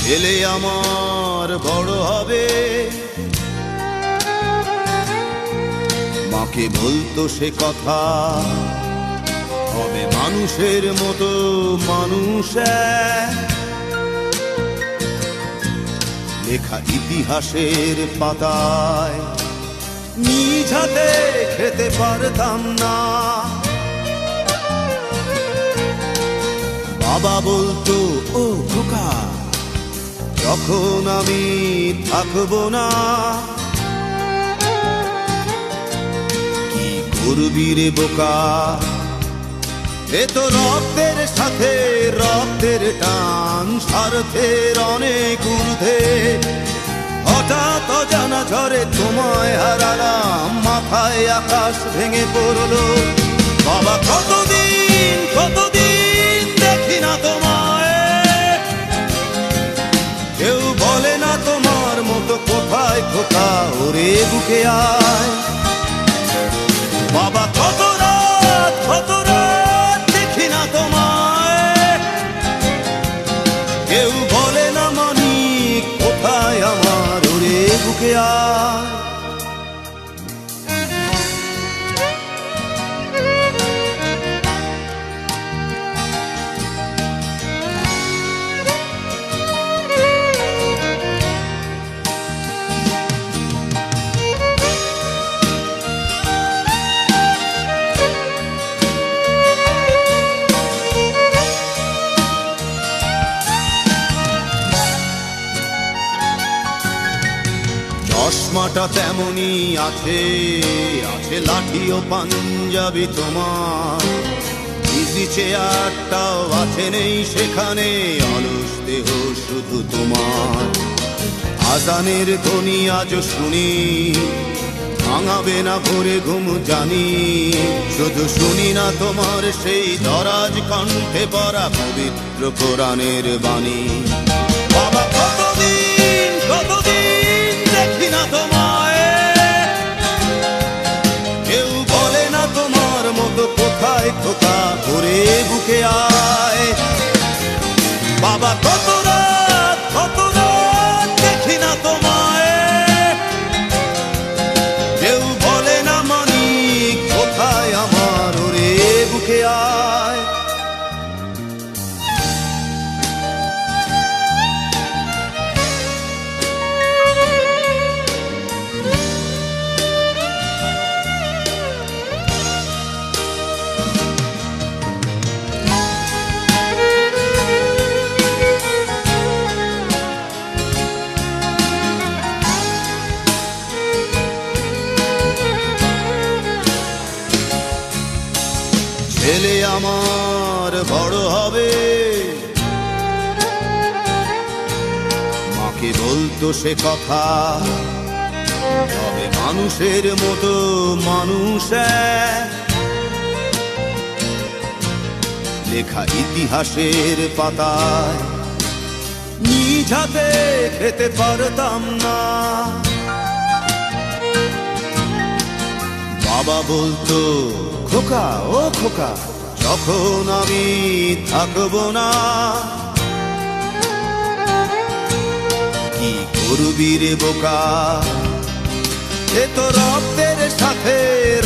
ছেলে আমার বড় হবে, মাকে বলতো সে কথা, হবে মানুষের মতো মানুষ এক। লেখা ইতিহাসের পাতায় নিজ হাতে খেতে পারতাম না। বাবা বলতো, ও খোকা, যখন আমি থাকবো না, কি করবি রে বোকা, এ তো রক্তের সাথে রক্তের টান, স্বার্থের অনেক ঊর্ধ্বে। হঠাৎ অজানা ঝড়ে তোমায় হারালাম, মাথায় আকাশ ভেঙে পড়লো। বাবা কতদিন কতদিন দেখি না তোমায়, কেউ বলে না তোমার মতো কোথায় খোকা, ওরে বুকে আয়। বাবা কত রাত দেখি না তোমায়, কেউ বলে না মানি কোথায় আমার, ওরে বুকে আয়। চশমাটা তেমনি আছে, আছে লাঠি ও পাঞ্জাবি তোমার, ইজি চেয়ারটাও আছে নেই সেখানে, অলস দেহ শুধু তোমার। আজানের ধ্বনি আজও শুনি, ভাঙাবে না ভোরে ঘুম জানি, শুধু শুনি না তোমার সেই দরাজ কণ্ঠে পড়া পবিত্র কোরআনের বাণী। বাবা কতদিন কতদিন দেখি না তোমায়, কেউ বলে না তোমার মতো কোথায় খোকা, ওরে বুকে আয়। বাবা কত রাত দেখি না তোমায়, কেউ বলে না মানি কোথায় আমার, ওরে বুকে আয়। ছেলে আমার বড় হবে, মাকে বলতো সে কথা, হবে মানুষের মতো মানুষ এক। লেখা ইতিহাসের পাতায় নিজ হাতে খেতে পারতাম না। বাবা বলতো, খোকা ও খোকা, যখন আমি থাকবো না, কি করবি রে বোকা, এ তো রক্তের সাথে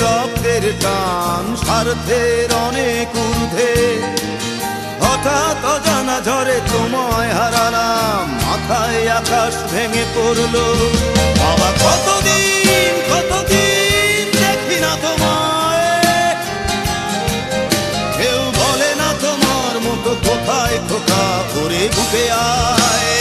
রক্তের টান, স্বার্থের অনেক ঊর্ধ্বে। হঠাৎ অজানা ঝড়ে তোমায় হারালাম, মাথায় আকাশ ভেঙে পড়লো। বাবা কতদিন কতদিন দেখি না তোমায়, কেউ বলে না তোমার মতো কোথায় খোকা, ওরে বুকে আয়।